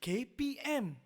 KPM.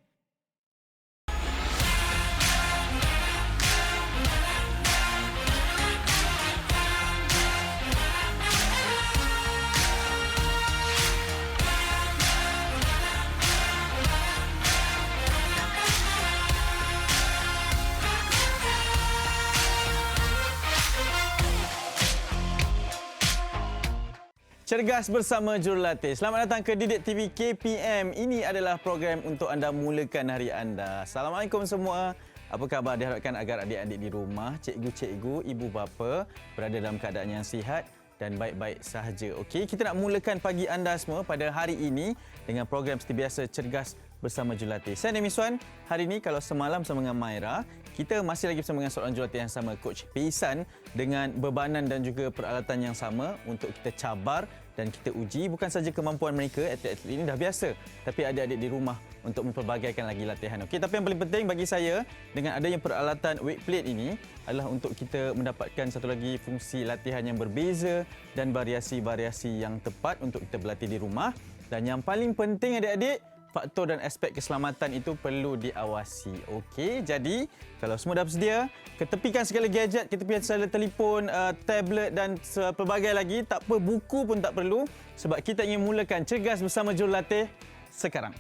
Cergas bersama Jurulatih. Selamat datang ke Didik TV KPM. Ini adalah program untuk anda mulakan hari anda. Assalamualaikum semua. Apa khabar? Diharapkan agar adik-adik di rumah, cikgu-cikgu, ibu bapa berada dalam keadaan yang sihat dan baik-baik sahaja. Okey, kita nak mulakan pagi anda semua pada hari ini dengan program seperti biasa Cergas bersama Jurulatih. Saya Nemi Swan. Hari ini kalau semalam bersama dengan Maira, kita masih lagi bersama dengan seorang jurulatih yang sama, Coach Peisan, dengan bebanan dan juga peralatan yang sama untuk kita cabar dan kita uji bukan saja kemampuan mereka, atlet-atlet ini dah biasa, tapi adik-adik di rumah untuk memperbagaikan lagi latihan. Okey, tapi yang paling penting bagi saya dengan adanya peralatan weight plate ini adalah untuk kita mendapatkan satu lagi fungsi latihan yang berbeza dan variasi-variasi yang tepat untuk kita berlatih di rumah. Dan yang paling penting adik-adik, faktor dan aspek keselamatan itu perlu diawasi. Okey, jadi kalau semua dah bersedia, ketepikan segala gadget, ketepikan segala telefon, tablet dan pelbagai lagi. Tak apa, buku pun tak perlu sebab kita ingin mulakan Cergas bersama Jurulatih sekarang.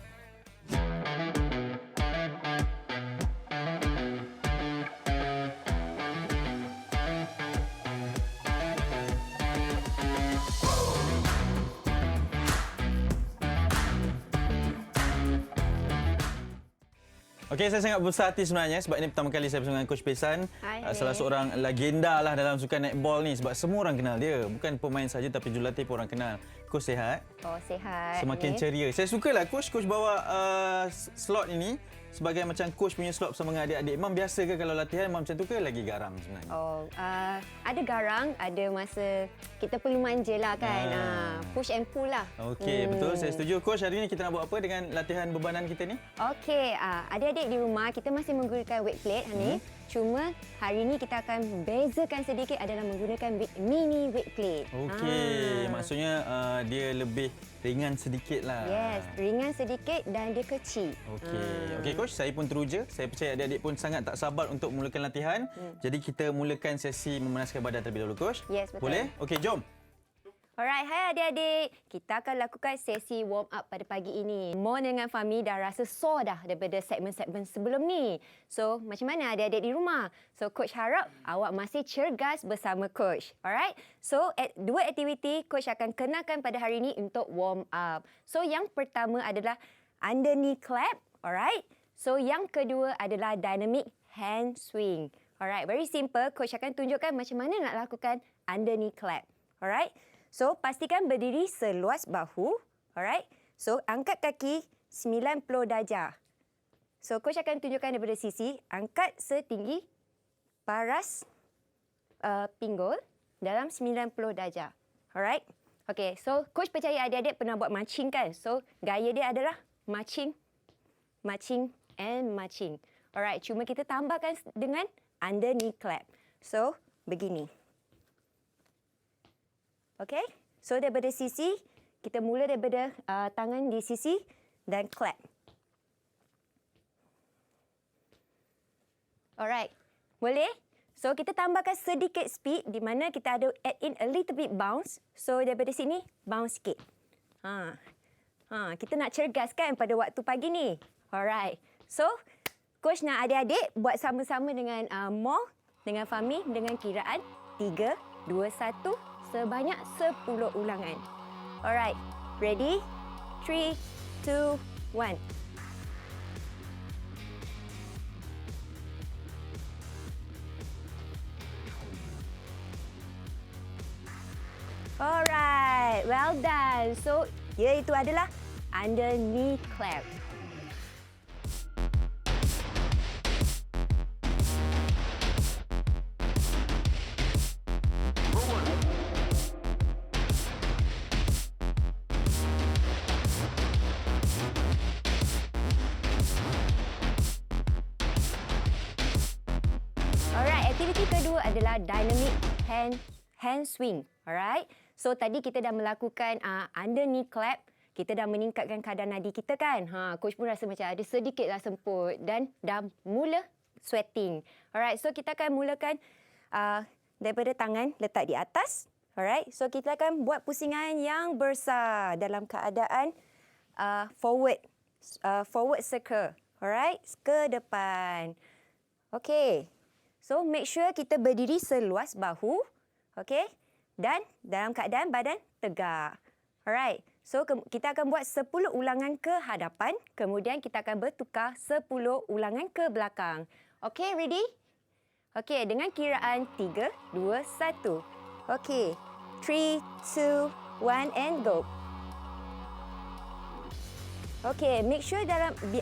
Okey, saya sangat berhati sebenarnya sebab ini pertama kali saya bersama dengan Coach Peisan. Salah seorang legenda lah dalam sukan netball ni sebab semua orang kenal dia. Bukan pemain saja tapi jurulatih pun orang kenal. Coach sihat? Oh, sihat. Semakin ceria. Saya sukalah Coach bawa slot ini sebagai macam coach punya slot bersama dengan adik-adik. Memang biasa ke kalau latihan memang macam tu ke lagi garang sebenarnya? Oh, ada garang, ada masa kita perlu manja lah kan. Push and pull lah. Okey, betul. Saya setuju. Coach, hari ini kita nak buat apa dengan latihan bebanan kita ni? Okey, adik-adik di rumah kita masih menggunakan weight plate ni. Cuma hari ini kita akan bezakan sedikit adalah menggunakan mini weight plate. Okey, maksudnya dia lebih ringan sedikit lah. Yes, ringan sedikit dan dia kecil. Okey, Coach, saya pun teruja. Saya percaya adik-adik pun sangat tak sabar untuk mulakan latihan. Jadi kita mulakan sesi memanaskan badan terlebih dahulu, Coach. Yes, betul. Boleh? Okey, jom. Alright, hai adik-adik. Kita akan lakukan sesi warm up pada pagi ini. Mo dengan Fahmi dah rasa sore dah daripada segmen-segmen sebelum ni. So, macam mana adik-adik di rumah? So, Coach harap awak masih cergas bersama Coach. Alright? So, dua aktiviti Coach akan kenakan pada hari ini untuk warm up. So, yang pertama adalah under knee clap. Alright? So, yang kedua adalah dynamic hand swing. Alright, very simple. Coach akan tunjukkan macam mana nak lakukan under knee clap. Alright? So, pastikan berdiri seluas bahu. Alright. So, angkat kaki 90 darjah. So, Coach akan tunjukkan daripada sisi. Angkat setinggi paras pinggul dalam 90 darjah. Alright. Okay, so Coach percaya adik-adik pernah buat marching kan? So, gaya dia adalah marching, marching and marching. Alright, cuma kita tambahkan dengan under knee clap. So, begini. Okey, so daripada sisi, kita mula daripada tangan di sisi dan clap. Alright, boleh? So kita tambahkan sedikit speed di mana kita ada add in a little bit bounce. So daripada sini, bounce sikit. Kita nak cergas kan pada waktu pagi ni. Alright, so Coach nak adik-adik buat sama-sama dengan Mo, dengan Fahmi dengan kiraan 3, 2, 1. Sebanyak 10 ulangan. Alright, ready? 3, 2, 1. Alright, well done. So, iaitu adalah under knee clap. Aktiviti kedua adalah dynamic hand swing. Alright. So tadi kita dah melakukan under knee clap. kita dah meningkatkan kadar nadi kita kan. Coach pun rasa macam ada sedikitlah semput dan dah mula sweating. Alright, so kita akan mulakan daripada tangan letak di atas. Alright, so kita akan buat pusingan yang besar dalam keadaan forward circle. Alright, ke depan. Okay, so make sure kita berdiri seluas bahu. Okay, dan dalam keadaan badan tegak. Alright, so kita akan buat 10 ulangan ke hadapan. Kemudian kita akan bertukar 10 ulangan ke belakang. Okay, ready? Okay, dengan kiraan 3, 2, 1. Okay, 3, 2, 1 and go. Okay, make sure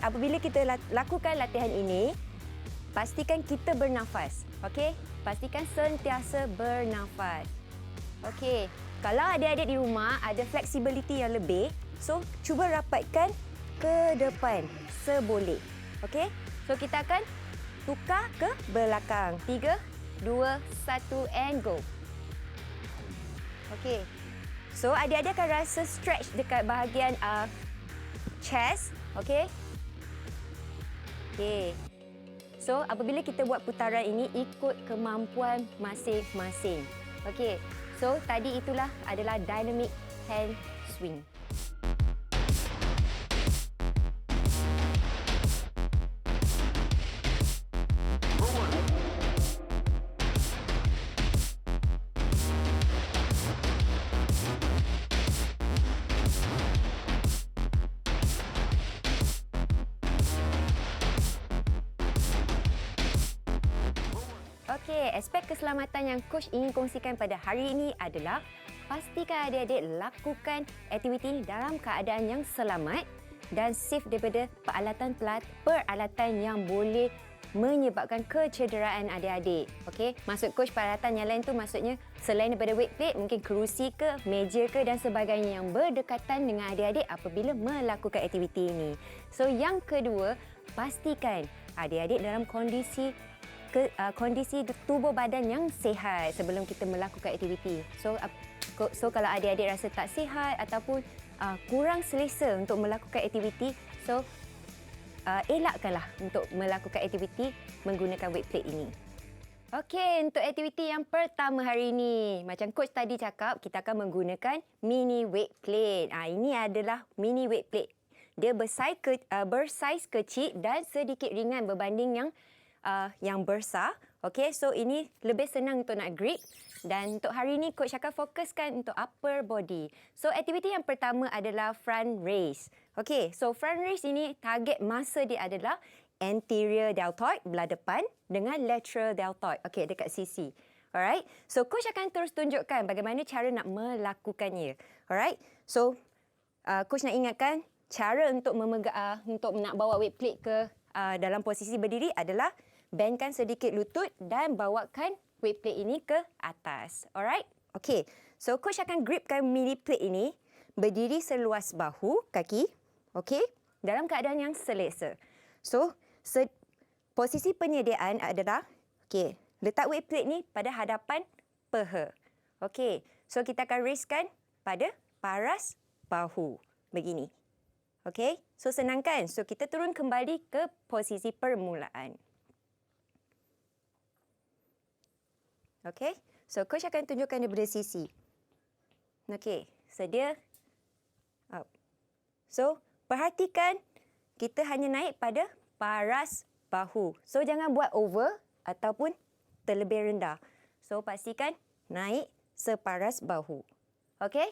apabila kita lakukan latihan ini, pastikan kita bernafas. Okay, pastikan sentiasa bernafas. Okey, kalau adik-adik di rumah ada flexibility yang lebih, so cuba rapatkan ke depan seboleh. Okey, so kita akan tukar ke belakang. 3, 2, 1 and go. Okey, so adik-adik akan rasa stretch dekat bahagian chest. Okey. Okey. So apabila kita buat putaran ini, ikut kemampuan masing-masing. Okey. So, tadi itulah adalah dynamic hand swing. Okey, aspek keselamatan yang coach ingin kongsikan pada hari ini adalah pastikan adik-adik lakukan aktiviti ini dalam keadaan yang selamat dan safe daripada peralatan yang boleh menyebabkan kecederaan adik-adik. Okey, maksud coach peralatan yang lain tu maksudnya selain daripada weight plate, mungkin kerusi ke, meja ke dan sebagainya yang berdekatan dengan adik-adik apabila melakukan aktiviti ini. So, yang kedua, pastikan adik-adik dalam kondisi tubuh badan yang sihat sebelum kita melakukan aktiviti. So kalau adik-adik rasa tak sihat ataupun kurang selesa untuk melakukan aktiviti, so elakkanlah untuk melakukan aktiviti menggunakan weight plate ini. Okey, untuk aktiviti yang pertama hari ini, macam coach tadi cakap, kita akan menggunakan mini weight plate. Ini adalah mini weight plate. Dia bersaiz kecil dan sedikit ringan berbanding yang besar. Okey, so ini lebih senang untuk nak grip. Dan untuk hari ini, coach akan fokuskan untuk upper body. So, aktiviti yang pertama adalah front raise. Okey, so front raise ini target masa dia adalah anterior deltoid belah depan dengan lateral deltoid. Okey, dekat sisi. Alright, so coach akan terus tunjukkan bagaimana cara nak melakukannya. Alright, so coach nak ingatkan cara untuk untuk nak bawa weight plate ke dalam posisi berdiri adalah bendkan sedikit lutut dan bawakan weight plate ini ke atas. Alright? Okey. So, coach akan gripkan mini plate ini berdiri seluas bahu, kaki. Okey? Dalam keadaan yang selesa. So, posisi penyediaan adalah, okey, letak weight plate ni pada hadapan peha. Okey. So, kita akan raiskan pada paras bahu. Begini. Okey? So, senang kan? So, kita turun kembali ke posisi permulaan. Okey, so coach akan tunjukkan daripada sisi. Okey, sedia. Up. So, perhatikan kita hanya naik pada paras bahu. So, jangan buat over ataupun terlebih rendah. So, pastikan naik separas bahu. Okey?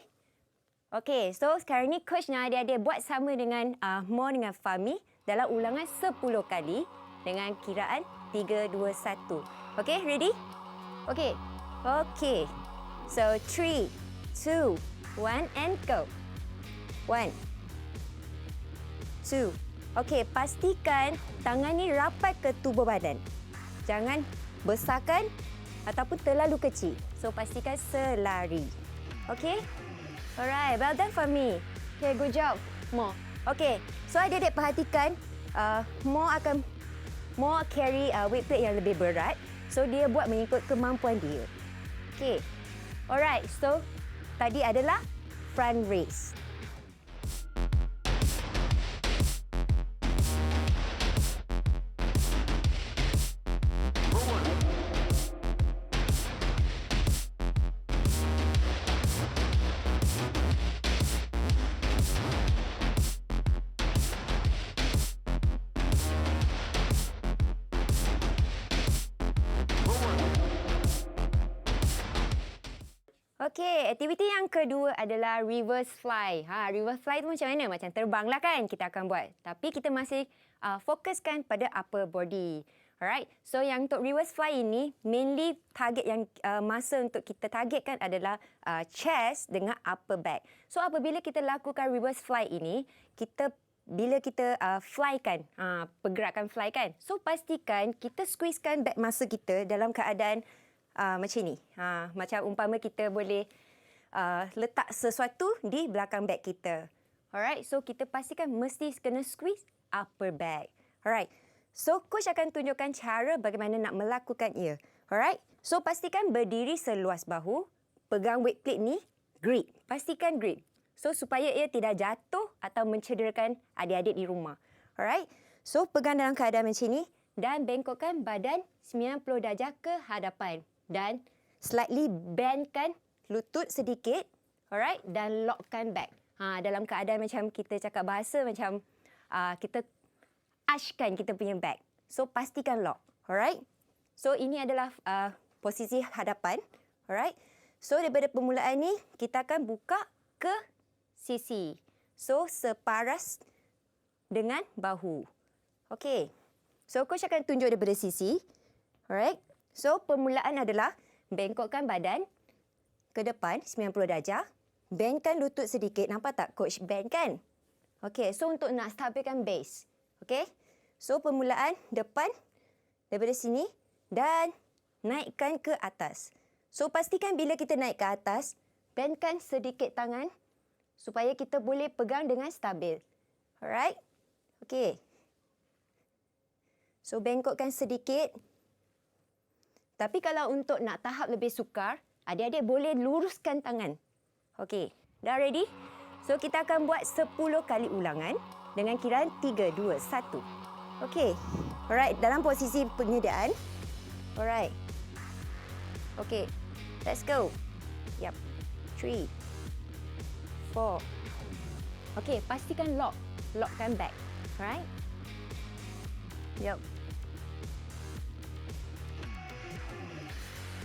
Okey, so sekarang ni coach nak adik-adik buat sama dengan more dengan Fahmi dalam ulangan 10 kali dengan kiraan 3, 2, 1. Okey, ready? Okey. Okey. So, 3, 2, 1 and go. 1, 2. Okey, pastikan tangan ni rapat ke tubuh badan. Jangan besarkan ataupun terlalu kecil. So, pastikan selari. Okey? Alright, well done for me. Okay, good job. More. Okay, so adik-adik perhatikan more carry weight plate yang lebih berat. So, dia buat mengikut kemampuan dia. Okay. Alright, so tadi adalah front raise. Okey, aktiviti yang kedua adalah reverse fly. Reverse fly tu macam mana? Macam terbang lah kan kita akan buat. Tapi kita masih fokuskan pada upper body. Alright, so yang untuk reverse fly ini, mainly target yang masa untuk kita targetkan adalah chest dengan upper back. So apabila kita lakukan reverse fly ini, bila kita flykan, pergerakan fly kan. So pastikan kita squeezekan back muscle kita dalam keadaan macam ni. Macam umpama kita boleh letak sesuatu di belakang back kita. Alright, so kita pastikan mesti kena squeeze upper back. Alright, so coach akan tunjukkan cara bagaimana nak melakukan ia. Alright, so pastikan berdiri seluas bahu, pegang weight plate ni, grip. Pastikan grip. So supaya ia tidak jatuh atau mencederakan adik-adik di rumah. Alright, so pegang dalam keadaan macam ni dan bengkokkan badan 90 darjah ke hadapan. Dan slightly bendkan lutut sedikit, alright, dan lockkan back. Dalam keadaan macam kita cakap bahasa macam kita archkan kita punya back. So pastikan lock, alright. So ini adalah posisi hadapan, alright. So daripada permulaan ni kita akan buka ke sisi. So separas dengan bahu. Okey. So coach akan tunjuk daripada sisi, alright. So, permulaan adalah bengkokkan badan ke depan 90 darjah. Bendkan lutut sedikit. Nampak tak coach bend kan? Okey, so untuk nak stabilkan base. Okey. So, permulaan depan daripada sini dan naikkan ke atas. So, pastikan bila kita naik ke atas, bendkan sedikit tangan supaya kita boleh pegang dengan stabil. Alright? Okey. So, bengkokkan sedikit. Tapi kalau untuk nak tahap lebih sukar, adik-adik boleh luruskan tangan. Okey, dah ready? So, kita akan buat 10 kali ulangan dengan kiraan 3, 2, 1. Okey. Alright, dalam posisi penyediaan. Alright. Okey, let's go. Yap. 3, 4. Okey, pastikan lock. Lockkan back. Alright. Yap.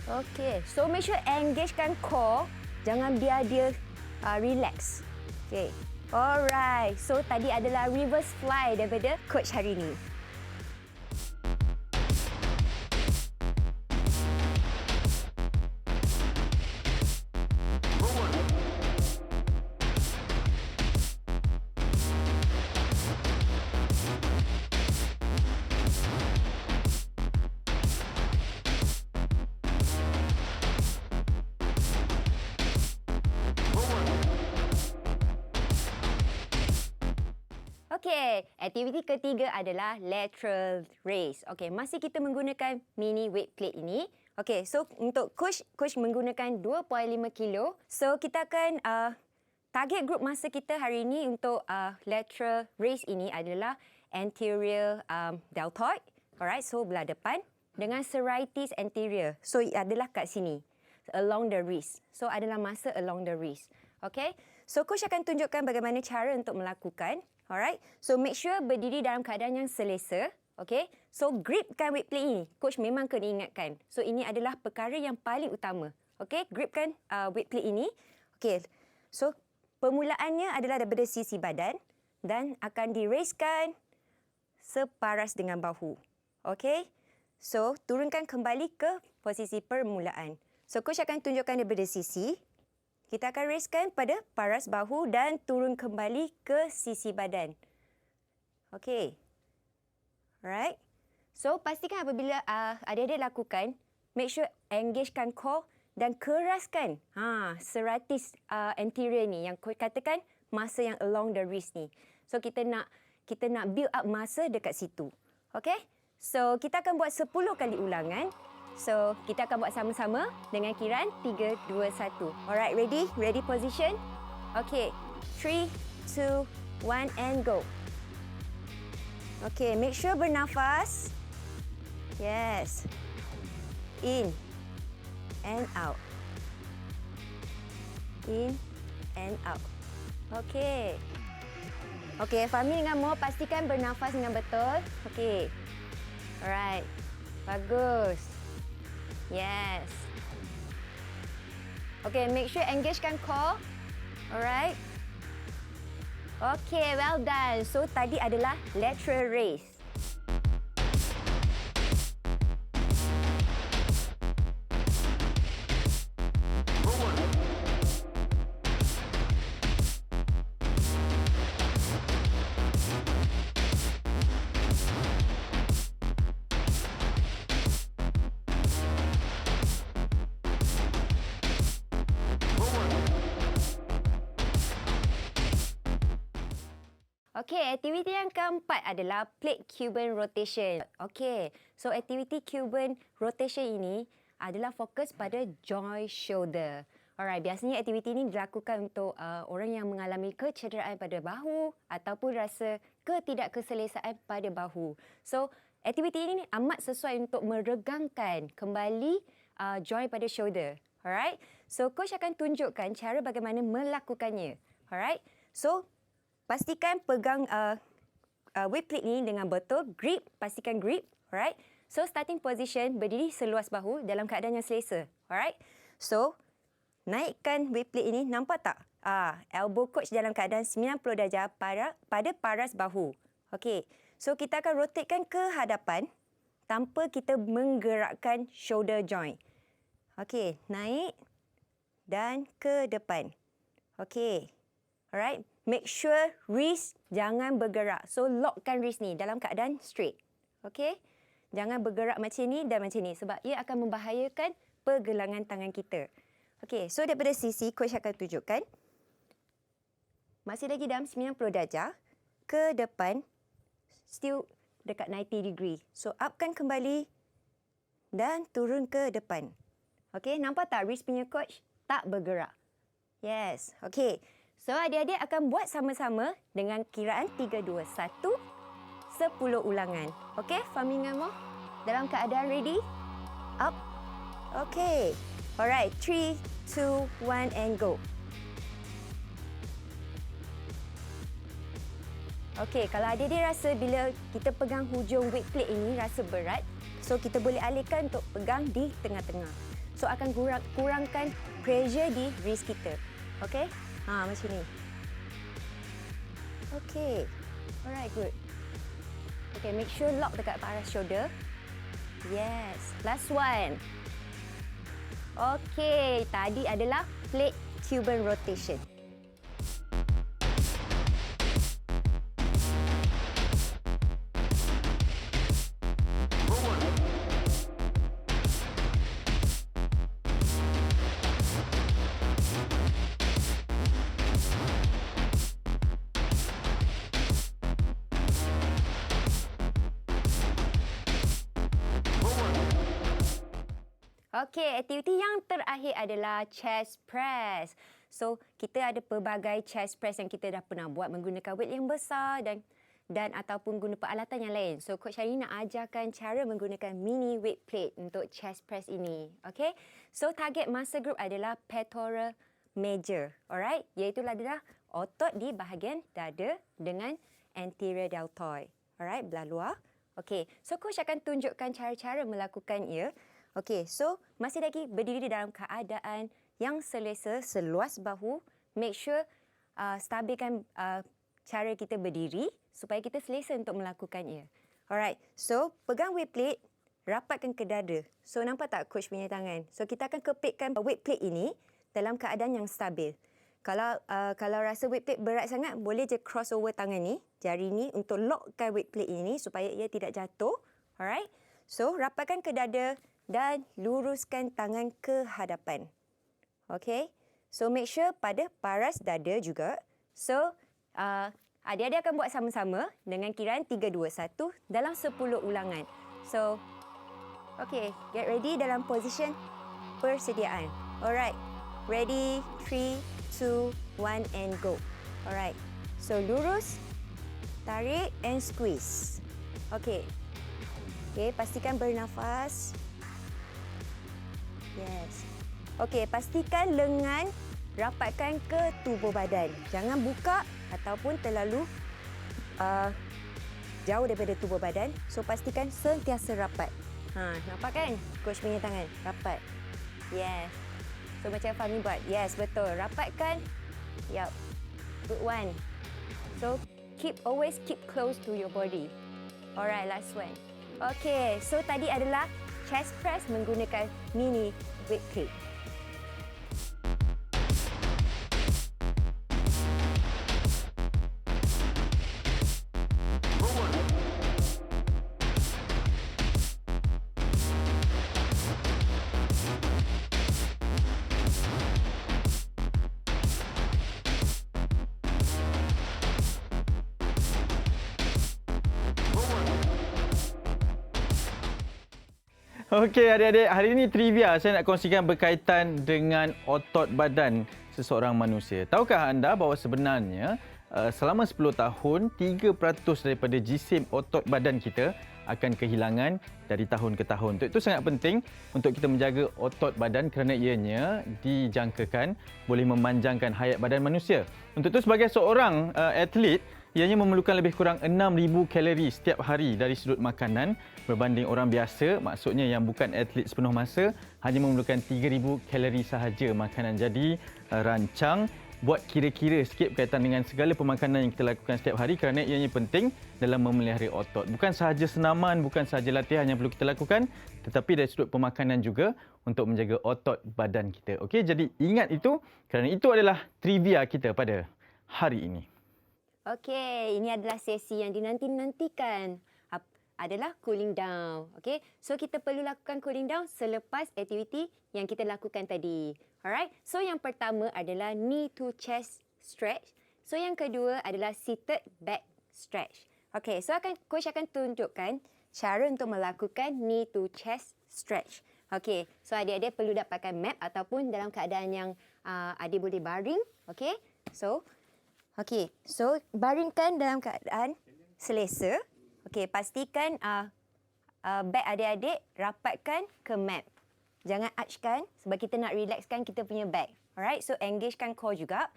Okey, so make sure engagekan core, jangan biar dia relax. Okey. Alright, so tadi adalah reverse fly daripada coach hari ini. Okey, aktiviti ketiga adalah lateral raise. Okey, masih kita menggunakan mini weight plate ini. Okey, so untuk coach menggunakan 2.5 kilo. So kita akan target group masa kita hari ini untuk lateral raise ini adalah anterior deltoid. Alright, so belah depan dengan serratus anterior. So adalah kat sini, along the wrist. So adalah masa along the wrist. Okey, so coach akan tunjukkan bagaimana cara untuk melakukan. Alright, so make sure berdiri dalam keadaan yang selesa. Okay, so gripkan weight plate ini. Coach memang kena ingatkan. So ini adalah perkara yang paling utama. Okay, gripkan weight plate ini. Okay, so permulaannya adalah daripada sisi badan dan akan diraiskan separas dengan bahu. Okay, so turunkan kembali ke posisi permulaan. So coach akan tunjukkan daripada sisi. Kita akan raiskan pada paras bahu dan turun kembali ke sisi badan. Okey. Alright. So, pastikan apabila adik-adik lakukan, make sure engagekan core dan keraskan serratus anterior ni yang katakan masa yang along the wrist ni. So, kita nak build up masa dekat situ. Okey? So, kita akan buat 10 kali ulangan. So, kita akan buat sama-sama dengan kiraan 3, 2, 1. Alright, ready? Ready position? Okay. 3, 2, 1 and go. Okay, make sure bernafas. Yes. In and out. In and out. Okay. Okay, Fahmi dengan Mo pastikan bernafas dengan betul. Okay. Alright. Bagus. Yes. Okay, make sure engagekan core. Alright. Okay, well done. So, tadi adalah lateral raise. Okey, aktiviti yang keempat adalah plate Cuban rotation. Okey, so aktiviti Cuban rotation ini adalah fokus pada joint shoulder. Alright, biasanya aktiviti ini dilakukan untuk orang yang mengalami kecederaan pada bahu ataupun rasa ketidakkeselesaan pada bahu. So, aktiviti ini amat sesuai untuk meregangkan kembali joint pada shoulder. Alright, so coach akan tunjukkan cara bagaimana melakukannya. Alright, so pastikan pegang weight plate ni dengan betul. Grip, pastikan grip. Alright. So, starting position, berdiri seluas bahu dalam keadaan yang selesa. Alright. So, naikkan weight plate ini. Nampak tak? Elbow coach dalam keadaan 90 darjah pada paras bahu. Okey. So, kita akan rotatekan ke hadapan tanpa kita menggerakkan shoulder joint. Okey. Naik dan ke depan. Okey. Alright. Make sure wrist jangan bergerak. So, lockkan wrist ni dalam keadaan straight. Okey? Jangan bergerak macam ni dan macam ni sebab ia akan membahayakan pergelangan tangan kita. Okey, so daripada sisi, coach akan tunjukkan. Masih lagi dalam 90 darjah. Ke depan, still dekat 90 degree. So, upkan kembali dan turun ke depan. Okey, nampak tak wrist punya coach? Tak bergerak. Yes, okey. So, adik-adik akan buat sama-sama dengan kiraan 3, 2, 1, 10 ulangan. Okey, Fahmi dengan Mo? Dalam keadaan ready? Up. Okey. Alright, 3, 2, 1 and go. Okey, kalau adik-adik rasa bila kita pegang hujung weight plate ini rasa berat, so kita boleh alihkan untuk pegang di tengah-tengah. So, akan kurangkan pressure di wrist kita. Okey? Macam ni. Okey. Alright, good. Okay, make sure lock dekat paras shoulder. Yes. Last one. Okey, tadi adalah plate Cuban rotation. Okey, aktiviti yang terakhir adalah chest press. So, kita ada pelbagai chest press yang kita dah pernah buat menggunakan weight yang besar dan ataupun guna peralatan yang lain. So, coach hari ini nak ajarkan cara menggunakan mini weight plate untuk chest press ini. Okey. So, target muscle group adalah pectoral major. Alright, iaitu adalah otot di bahagian dada dengan anterior deltoid. Alright, belah luar. Okey, so coach akan tunjukkan cara-cara melakukan ia. Okey, so masih lagi berdiri di dalam keadaan yang selesa, seluas bahu. Make sure stabilkan cara kita berdiri supaya kita selesa untuk melakukannya. Alright, so pegang weight plate, rapatkan ke dada. So nampak tak coach punya tangan? So kita akan kepitkan weight plate ini dalam keadaan yang stabil. Kalau rasa weight plate berat sangat, boleh je crossover tangan ni, jari ni untuk lockkan weight plate ini supaya ia tidak jatuh. Alright, so rapatkan ke dada dan luruskan tangan ke hadapan. Okay, so make sure pada paras dada juga. So, adik-adik akan buat sama-sama dengan kiraan 3, 2, 1 dalam 10 ulangan. So, okay, get ready dalam position persediaan. Alright, ready, 3, 2, 1 and go. Alright, so lurus, tarik and squeeze. Okay, pastikan bernafas. Yes. Okey, pastikan lengan rapatkan ke tubuh badan. Jangan buka ataupun terlalu jauh daripada tubuh badan. So, pastikan sentiasa rapat. Nampak kan? Coach punya tangan rapat. Yes. So macam Fahmi buat. Yes, betul. Rapatkan. Yup. Good one. So always keep close to your body. Alright, last one. Okay, so tadi adalah chest press menggunakan mini weight clip. Okey adik-adik, hari ini trivia saya nak kongsikan berkaitan dengan otot badan seseorang manusia. Tahukah anda bahawa sebenarnya selama 10 tahun, 3% daripada jisim otot badan kita akan kehilangan dari tahun ke tahun. Untuk itu sangat penting untuk kita menjaga otot badan kerana ianya dijangkakan boleh memanjangkan hayat badan manusia. Untuk itu sebagai seorang atlet, ianya memerlukan lebih kurang 6,000 kalori setiap hari dari sudut makanan berbanding orang biasa, maksudnya yang bukan atlet sepenuh masa, hanya memerlukan 3,000 kalori sahaja makanan. Jadi rancang, buat kira-kira sikit berkaitan dengan segala pemakanan yang kita lakukan setiap hari kerana ianya penting dalam memelihara otot. Bukan sahaja senaman, bukan sahaja latihan yang perlu kita lakukan, tetapi dari sudut pemakanan juga untuk menjaga otot badan kita. Okey, jadi ingat itu kerana itu adalah trivia kita pada hari ini. Okey, ini adalah sesi yang dinanti-nantikan. Adalah cooling down. Okey, so kita perlu lakukan cooling down selepas aktiviti yang kita lakukan tadi. Alright, so yang pertama adalah knee to chest stretch. So yang kedua adalah seated back stretch. Okey, so coach akan tunjukkan cara untuk melakukan knee to chest stretch. Okey, so adik-adik perlu dapatkan map ataupun dalam keadaan yang adik boleh baring. Okey, so baringkan dalam keadaan selesa. Okey, pastikan back adik-adik rapatkan ke mat. Jangan archkan sebab kita nak relaxkan kita punya back. Alright, so engagekan core juga.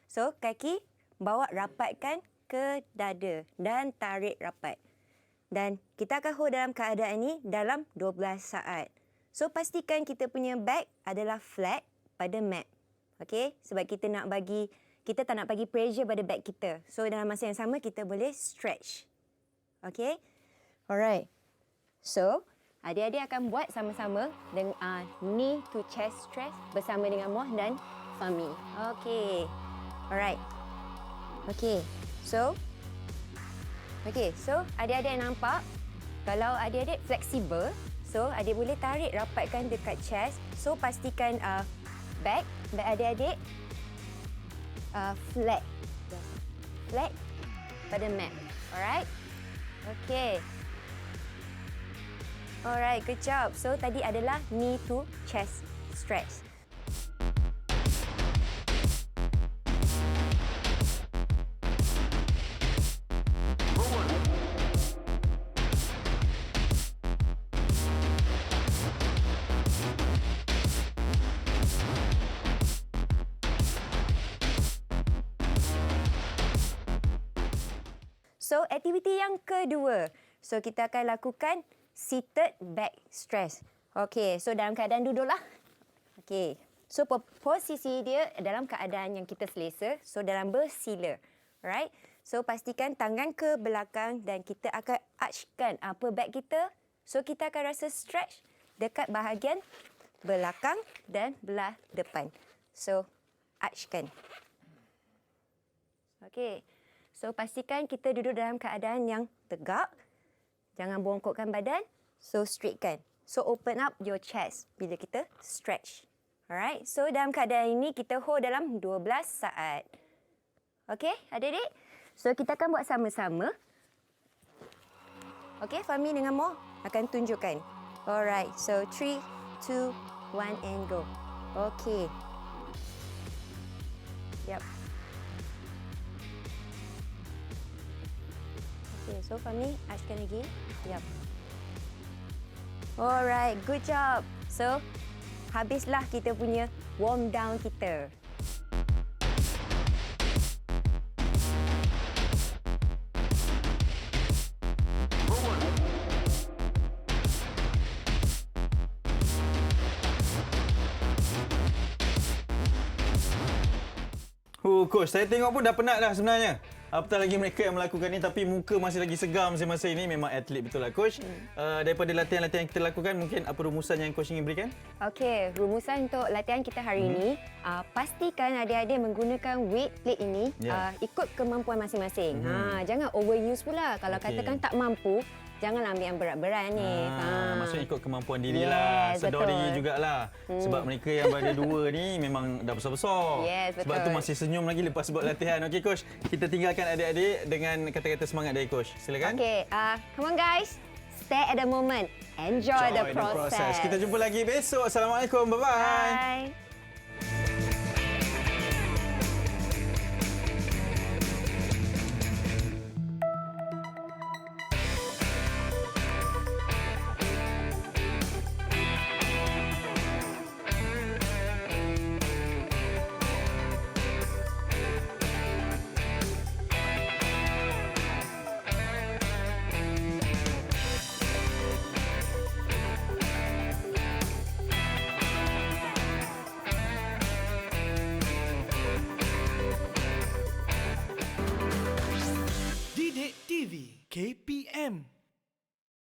So kaki bawa rapatkan ke dada dan tarik rapat. Dan kita akan hold dalam keadaan ini dalam 12 saat. So pastikan kita punya back adalah flat pada mat. Okey, sebab kita tak nak bagi pressure pada back kita. So dalam masa yang sama kita boleh stretch. Okey. Alright. So, adik-adik akan buat sama-sama dengan knee to chest stretch bersama dengan Moh dan Fahmi. Okey. Alright. Okey. So adik-adik nampak kalau adik-adik fleksibel, so adik boleh tarik rapatkan dekat chest. So pastikan back adik-adik flat pada mat. Alright. Okay. Alright, good job. So tadi adalah knee to chest stretch. So, aktiviti yang kedua. So, kita akan lakukan seated back stretch. Okey, so dalam keadaan duduklah. Okey. So, posisi dia dalam keadaan yang kita selesa. So, dalam bersila. Alright. So, pastikan tangan ke belakang dan kita akan archkan upper back kita. So, kita akan rasa stretch dekat bahagian belakang dan belah depan. So, archkan. Okey. So, pastikan kita duduk dalam keadaan yang tegak. Jangan bongkokkan badan. So, straightkan. So, open up your chest bila kita stretch. Alright. So, dalam keadaan ini, kita hold dalam 12 saat. Okey, adik-adik? So, kita akan buat sama-sama. Okey, Fahmi dengan Moh akan tunjukkan. Alright. So, 3, 2, 1 and go. Okey. Yep. Okay, so Fahmi, archkan lagi. Yep. Alright, good job. So, habislah kita punya warm down kita. Coach, saya tengok pun dah penat dah sebenarnya. Apatah lagi mereka yang melakukan ni, tapi muka masih lagi segam semasa ini. Memang atlet betul lah Coach. Daripada latihan-latihan yang kita lakukan, mungkin apa rumusan yang Coach ingin berikan? Okey, rumusan untuk latihan kita hari ini, pastikan adik-adik menggunakan weight plate ini ikut kemampuan masing-masing. Jangan overuse pula. Kalau katakan tak mampu, janganlah ambil yang berat-berat ni. Maksudnya ikut kemampuan diri lah. Sedar betul. diri jugalah. Sebab mereka yang berada dua ni memang dah besar-besar. Yes, betul. Sebab tu masih senyum lagi lepas buat latihan. Okey Coach, kita tinggalkan adik-adik dengan kata-kata semangat dari Coach. Silakan. Okey, come on guys. Stay at the moment. Enjoy the process. Kita jumpa lagi besok. Assalamualaikum. Bye-bye. Bye.